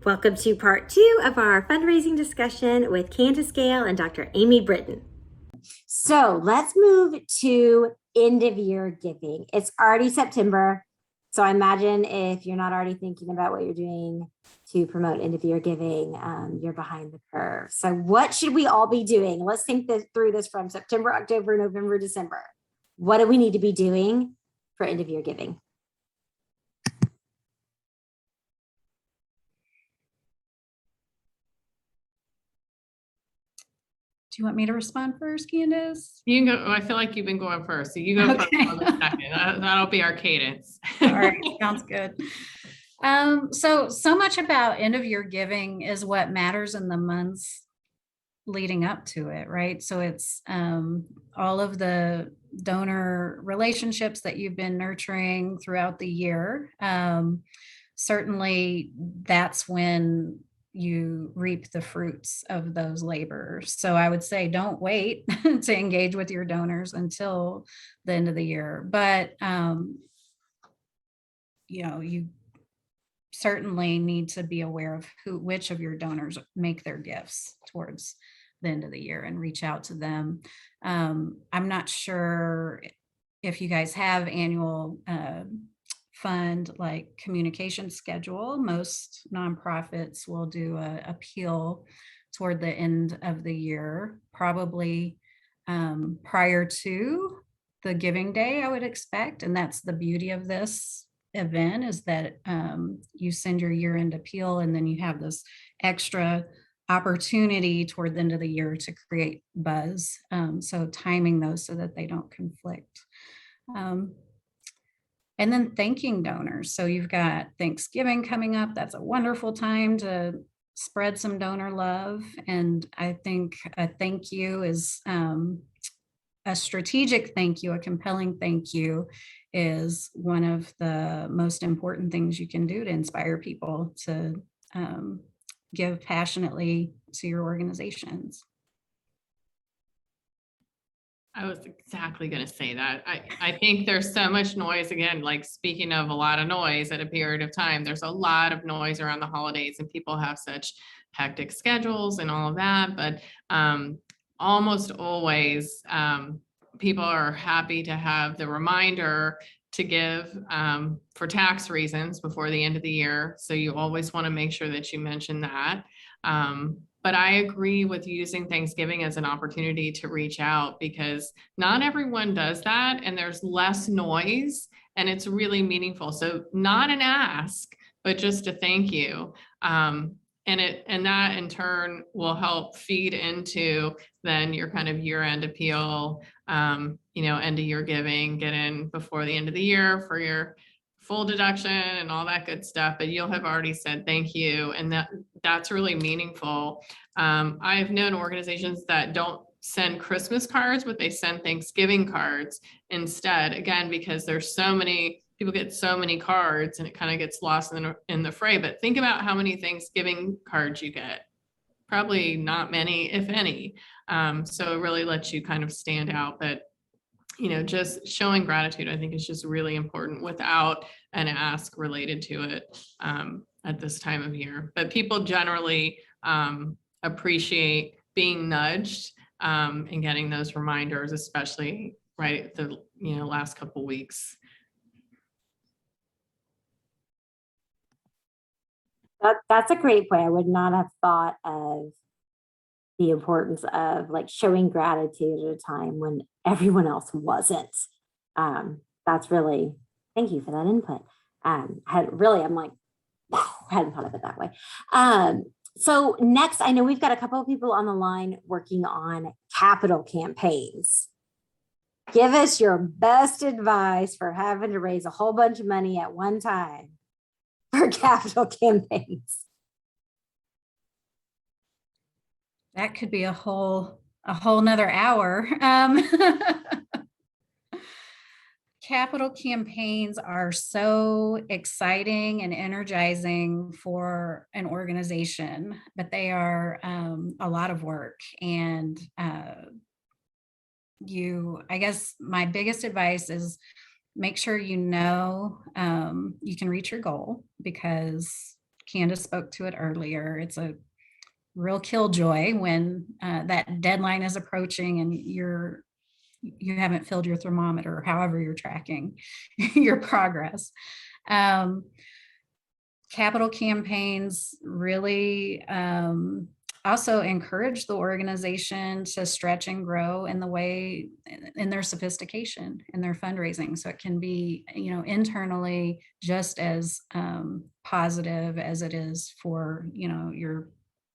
Welcome to part 2 of our fundraising discussion with Candice Gayl and Dr. Amy Britton. So let's move to end of year giving. It's already September. So I imagine if you're not already thinking about what you're doing to promote end of year giving, you're behind the curve. So what should we all be doing? Let's think through this from September, October, November, December. What do we need to be doing for end of year giving? Do you want me to respond first, Candice? You can go. I feel like you've been going first, so you go first on the second. That'll be our cadence. All right, sounds good. So much about end of year giving is what matters in the months leading up to it, right? So it's all of the donor relationships that you've been nurturing throughout the year. Certainly, that's when you reap the fruits of those labors. So I would say don't wait to engage with your donors until the end of the year. But you certainly need to be aware of which of your donors make their gifts towards the end of the year and reach out to them. I'm not sure if you guys have annual fund like communication schedule. Most nonprofits will do a appeal toward the end of the year, probably prior to the giving day, I would expect. And that's the beauty of this event, is that you send your year-end appeal and then you have this extra opportunity toward the end of the year to create buzz. So timing those so that they don't conflict. And then thanking donors. So you've got Thanksgiving coming up. That's a wonderful time to spread some donor love. And I think a thank you is a strategic thank you, a compelling thank you is one of the most important things you can do to inspire people to give passionately to your organizations. I was exactly going to say that. I think there's so much noise, again, like speaking of a lot of noise at a period of time, there's a lot of noise around the holidays and people have such hectic schedules and all of that. But almost always people are happy to have the reminder to give for tax reasons before the end of the year. So you always want to make sure that you mention that. But I agree with using Thanksgiving as an opportunity to reach out, because not everyone does that and there's less noise and it's really meaningful. So not an ask, but just a thank you. And that in turn will help feed into then your kind of year-end appeal, end of year giving, get in before the end of the year for your full deduction and all that good stuff, but you'll have already said thank you. And that's really meaningful. I've known organizations that don't send Christmas cards, but they send Thanksgiving cards instead, again, because there's so many, people get so many cards and it kind of gets lost in the fray. But think about how many Thanksgiving cards you get. Probably not many, if any. So it really lets you kind of stand out. But just showing gratitude, I think, is just really important without an ask related to it at this time of year. But people generally appreciate being nudged and getting those reminders, especially right at the last couple weeks. That's a great point. I would not have thought of the importance of like showing gratitude at a time when everyone else wasn't. That's really, thank you for that input. I'm like, wow, I hadn't thought of it that way. So next, I know we've got a couple of people on the line working on capital campaigns. Give us your best advice for having to raise a whole bunch of money at one time for capital campaigns. That could be a whole nother hour. Capital campaigns are so exciting and energizing for an organization, but they are a lot of work. And I guess my biggest advice is make sure you can reach your goal, because Candice spoke to it earlier. It's a real killjoy when that deadline is approaching and you haven't filled your thermometer, however you're tracking your progress. Capital campaigns really also encourage the organization to stretch and grow in the way, in their sophistication, in their fundraising. So it can be, internally just as positive as it is for,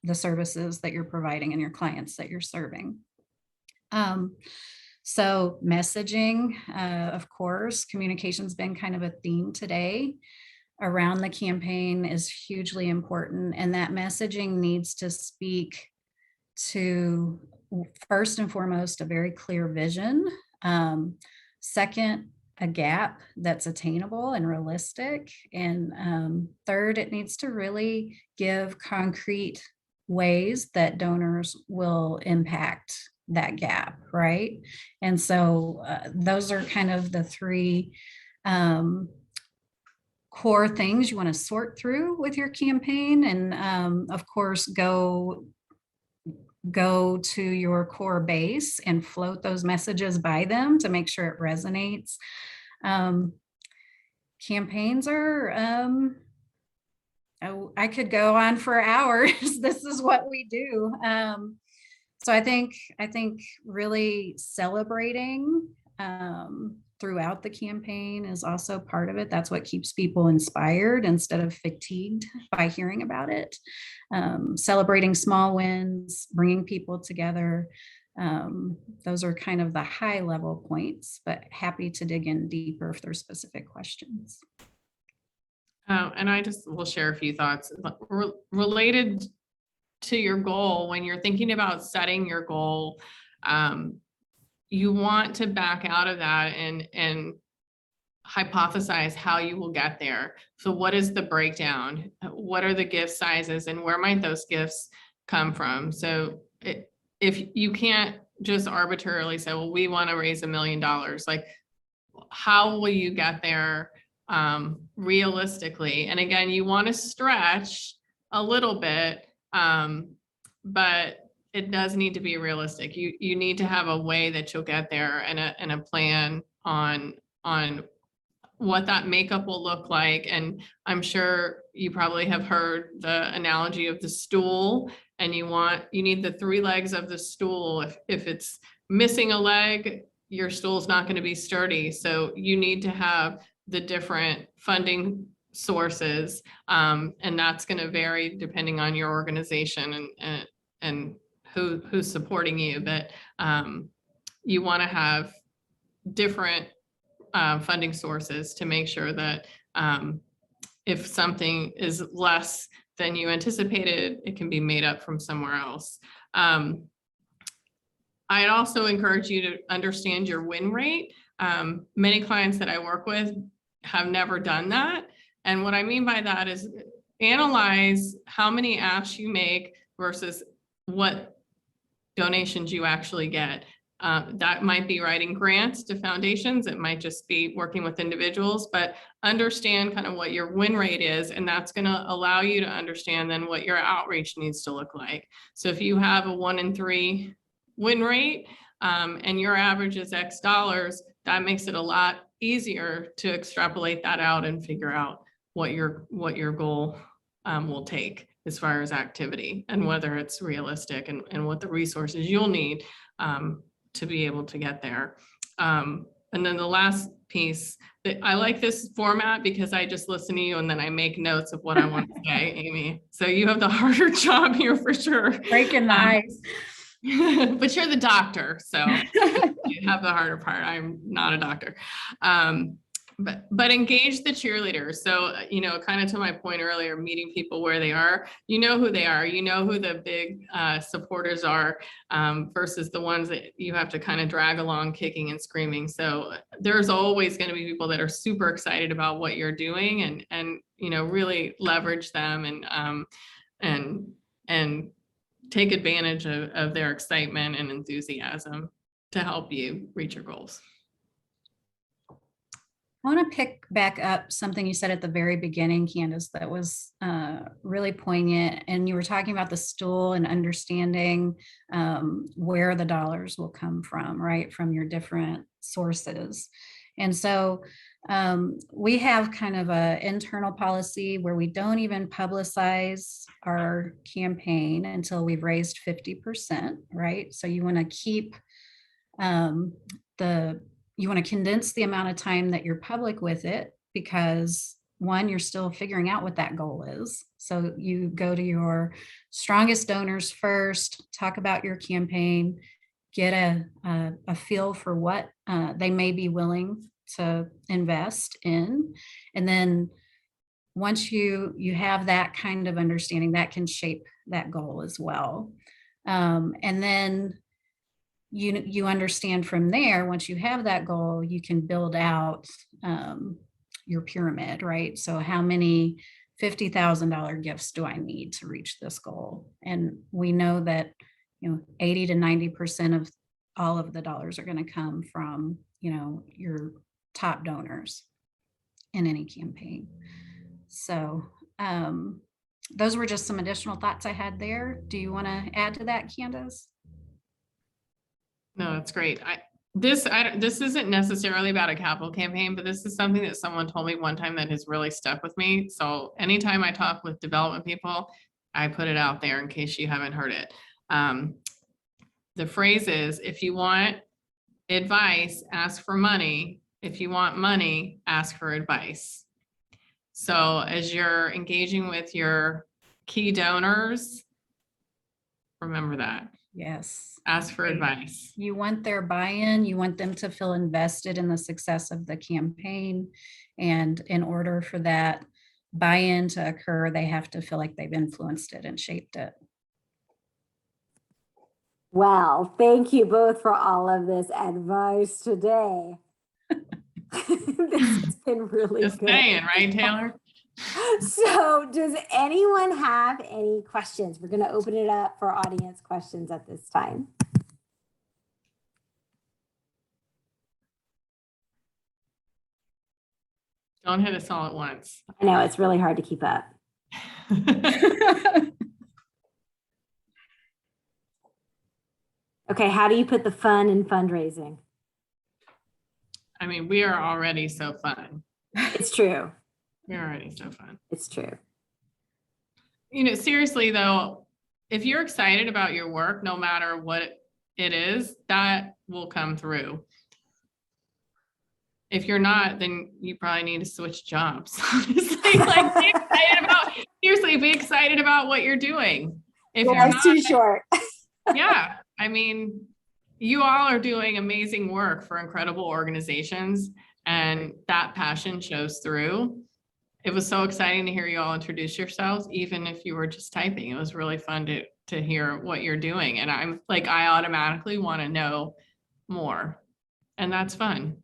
the services that you're providing and your clients that you're serving. So messaging, of course, communication's been kind of a theme today around the campaign, is hugely important. And that messaging needs to speak to, first and foremost, a very clear vision. Second, a gap that's attainable and realistic. And third, it needs to really give concrete ways that donors will impact that gap, right? And so those are kind of the three core things you want to sort through with your campaign. And of course, go to your core base and float those messages by them to make sure it resonates. Campaigns are, I could go on for hours. This is what we do. So I think really celebrating throughout the campaign is also part of it. That's what keeps people inspired instead of fatigued by hearing about it. Celebrating small wins, bringing people together. Those are kind of the high level points, but happy to dig in deeper if there's specific questions. And I just will share a few thoughts related to your goal. When you're thinking about setting your goal, you want to back out of that and hypothesize how you will get there. So what is the breakdown? What are the gift sizes and where might those gifts come from? So if you can't just arbitrarily say, well, we want to raise $1 million, like how will you get there realistically? And again, you want to stretch a little bit, but it does need to be realistic. You need to have a way that you'll get there and a plan on what that makeup will look like. And I'm sure you probably have heard the analogy of the stool, and you need the 3 legs of the stool. If it's missing a leg, your stool's not going to be sturdy. So you need to have the different funding sources, and that's going to vary depending on your organization and who's supporting you. But you want to have different funding sources to make sure that if something is less than you anticipated, it can be made up from somewhere else. I'd also encourage you to understand your win rate. Many clients that I work with have never done that. And what I mean by that is analyze how many asks you make versus what donations you actually get. That might be writing grants to foundations. It might just be working with individuals, but understand kind of what your win rate is. And that's going to allow you to understand then what your outreach needs to look like. So if you have a 1 in 3 win rate and your average is X dollars, that makes it a lot easier to extrapolate that out and figure out what your goal will take as far as activity and whether it's realistic and what the resources you'll need to be able to get there. And then the last piece, I like this format because I just listen to you and then I make notes of what I want to say, Amy. So you have the harder job here for sure. Breaking the ice. But you're the doctor, so you have the harder part. I'm not a doctor. But engage the cheerleaders. So, kind of to my point earlier, meeting people where they are, who they are, who the big supporters are versus the ones that you have to kind of drag along kicking and screaming. So there's always going to be people that are super excited about what you're doing and really leverage them and take advantage of their excitement and enthusiasm to help you reach your goals. I want to pick back up something you said at the very beginning, Candice, that was really poignant. And you were talking about the stool and understanding where the dollars will come from, right? From your different sources. And so we have kind of an internal policy where we don't even publicize our campaign until we've raised 50%, right? So you want to keep you want to condense the amount of time that you're public with it, because one, you're still figuring out what that goal is. So you go to your strongest donors first, talk about your campaign, get a feel for what they may be willing to invest in. And then once you have that kind of understanding, that can shape that goal as well. And then you understand from there, once you have that goal, you can build out your pyramid, right? So how many $50,000 gifts do I need to reach this goal? And we know that 80 to 90% of all of the dollars are going to come from your top donors in any campaign. So those were just some additional thoughts I had there. Do you want to add to that, Candice? No, that's great. This isn't necessarily about a capital campaign, but this is something that someone told me one time that has really stuck with me. So anytime I talk with development people, I put it out there in case you haven't heard it. The phrase is, if you want advice, ask for money. If you want money, ask for advice. So as you're engaging with your key donors, remember that. Yes. Ask for advice. You want their buy-in. You want them to feel invested in the success of the campaign. And in order for that buy-in to occur, they have to feel like they've influenced it and shaped it. Well, thank you both for all of this advice today. This has been really Just good. saying, right, Taylor? So does anyone have any questions? We're going to open it up for audience questions at this time. Don't hit us all at once. I know it's really hard to keep up. Okay, how do you put the fun in fundraising? I mean, we are already so fun. It's true. We're already so fun. It's true. Seriously though, if you're excited about your work, no matter what it is, that will come through. If you're not, then you probably need to switch jobs. Honestly, be excited about what you're doing. If you're not, too short. Yeah, I mean, you all are doing amazing work for incredible organizations, and that passion shows through. It was so exciting to hear you all introduce yourselves, even if you were just typing. It was really fun to hear what you're doing. And I'm like, I automatically want to know more. And that's fun.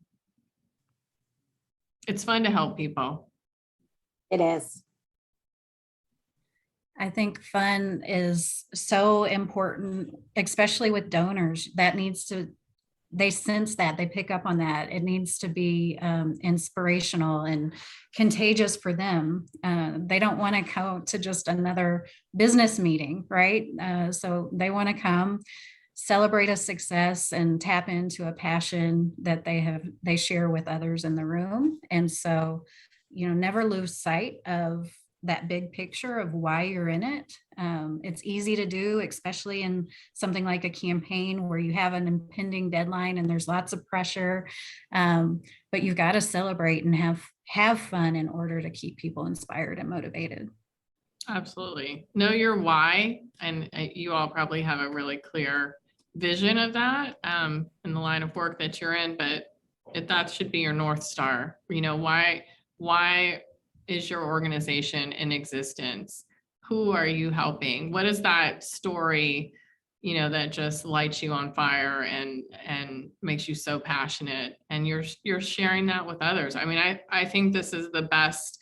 It's fun to help people. It is. I think fun is so important, especially with donors. They sense that, they pick up on that. It needs to be inspirational and contagious for them. They don't want to go to just another business meeting, right? So they want to come, celebrate a success, and tap into a passion that they share with others in the room. And so, never lose sight of that big picture of why you're in it. It's easy to do, especially in something like a campaign where you have an impending deadline and there's lots of pressure, but you've got to celebrate and have fun in order to keep people inspired and motivated. Absolutely. Know your why. And you all probably have a really clear vision of that in the line of work that you're in, but that should be your North Star. Why is your organization in existence? Who are you helping? What is that story, that just lights you on fire and makes you so passionate? And you're sharing that with others. I mean, I think this is the best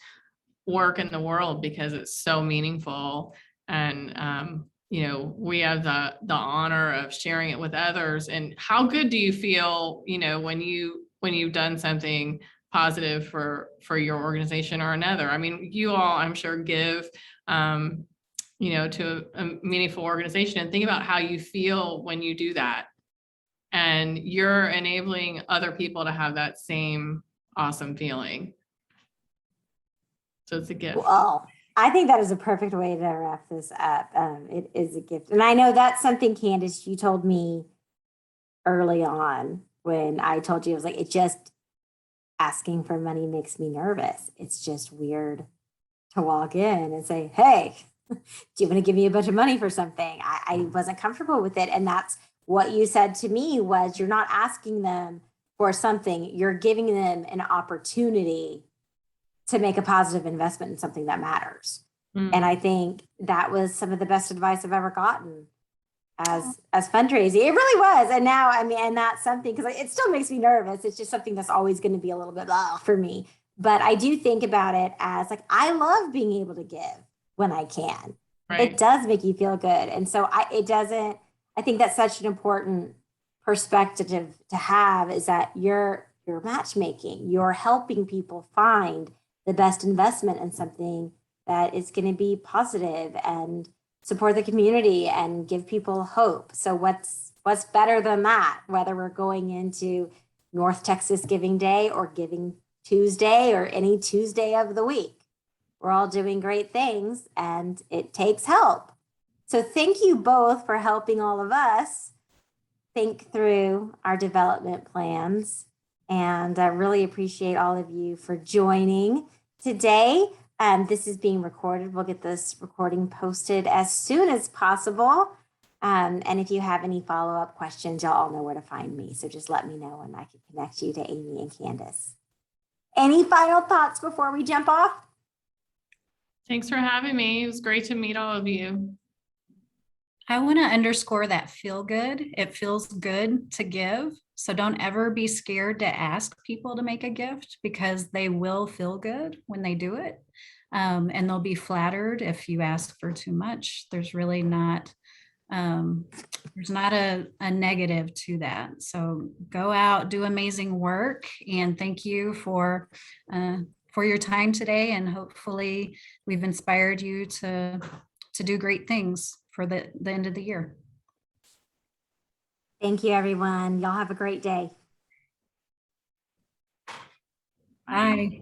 work in the world because it's so meaningful. And, we have the honor of sharing it with others. And how good do you feel, when you've done something positive for your organization or another. I mean, you all, I'm sure, give, to a meaningful organization, and think about how you feel when you do that. And you're enabling other people to have that same awesome feeling. So it's a gift. Well, I think that is a perfect way to wrap this up. It is a gift. And I know that's something, Candice, you told me early on when I told you, I was like, it just, asking for money makes me nervous. It's just weird to walk in and say, hey, do you want to give me a bunch of money for something? I wasn't comfortable with it. And that's what you said to me was, you're not asking them for something, you're giving them an opportunity to make a positive investment in something that matters. And I think that was some of the best advice I've ever gotten as fundraising. It really was. And now, I mean, and that's something, because it still makes me nervous. It's just something that's always going to be a little bit for me. But I do think about it as like, I love being able to give when I can. Right. It does make you feel good. And so I think that's such an important perspective to have, is that you're matchmaking, you're helping people find the best investment in something that is going to be positive and support the community and give people hope. So what's better than that, whether we're going into North Texas Giving Day or Giving Tuesday or any Tuesday of the week? We're all doing great things and it takes help. So thank you both for helping all of us think through our development plans. And I really appreciate all of you for joining today. This is being recorded. We'll get this recording posted as soon as possible. And if you have any follow-up questions, y'all all know where to find me. So just let me know and I can connect you to Amy and Candice. Any final thoughts before we jump off? Thanks for having me. It was great to meet all of you. I want to underscore that feel good. It feels good to give. So don't ever be scared to ask people to make a gift, because they will feel good when they do it. And they'll be flattered if you ask for too much. There's really not, there's not a negative to that. So go out, do amazing work. And thank you for your time today. And hopefully we've inspired you to do great things for the end of the year. Thank you, everyone. Y'all have a great day. Bye.